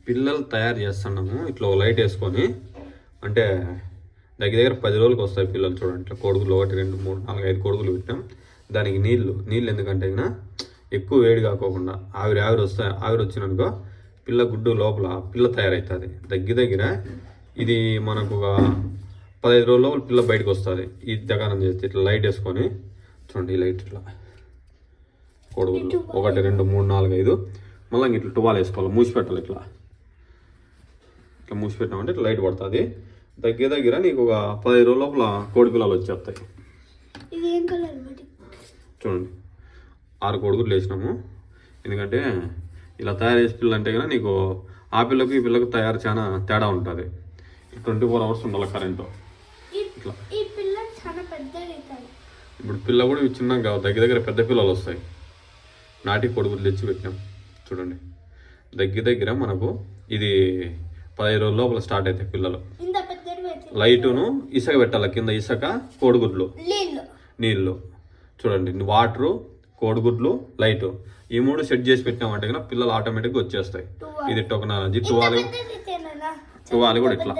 పిల్లలు తయారు చేస్తున్నాము ఇట్లా లైట్ వేసుకొని. అంటే దగ్గర 10 రోజులకు వస్తాయి పిల్లలు. చూడండి ఇట్లా కొడుకులు 1 2 3 4 5 కొడుకులు పెట్టాం. దానికి నీళ్ళు ఎందుకంటే అయినా ఎక్కువ వేడి కాకోకుండా ఆవిరి వస్తాయి. ఆవిరి వచ్చిననుకో పిల్ల గుడ్డు లోపల పిల్ల తయారవుతుంది. దగ్గర ఇది మనకు ఒక 15 రోజుల లోపల పిల్ల బయటకు వస్తుంది. ఈ దగానం చేస్తే ఇట్లా లైట్ వేసుకొని చూడండి. ఈ లైట్ ఇట్లా కొడుకులు 1 2 3 4 5 మళ్ళీ ఇట్లా టువాల్ వేసుకోవాలి. మూసి పెట్టాలి. ఇట్లా మూసి పెట్టామంటే ఇట్లా లైట్ పడుతుంది. దగ్గర నీకు ఒక 15 రోజుల లోపల కోడి పిల్లలు వచ్చేస్తాయి. చూడండి 6 కోడిగుడ్లు వేసినాము. ఎందుకంటే ఇలా తయారు చేసే పిల్లలు అంటే కనుక నీకు ఆ పిల్లకు ఈ పిల్లకు తయారు చాలా తేడా ఉంటుంది. 24 hours ఉండాలి కరెంటు. ఇట్లా ఇప్పుడు పిల్ల కూడా చిన్నగా కావు. దగ్గర పెద్ద పిల్లలు వస్తాయి. నాటి కోడిగుడ్లు తెచ్చి పెట్టినాం. చూడండి దగ్గర మనకు ఇది 15 రోజుల లోపల స్టార్ట్ అవుతాయి పిల్లలు. లైటును ఇసుక పెట్టాలి. కింద ఇసుక, కోడిగుడ్లు, నీళ్ళు. చూడండి వాటరు, కోడిగుడ్లు, లైటు ఈ 3 సెట్ చేసి పెట్టినామంటే కనుక పిల్లలు ఆటోమేటిక్గా వచ్చేస్తాయి. ఇది టొకనాలజీ. టువాలి కూడా ఇట్లా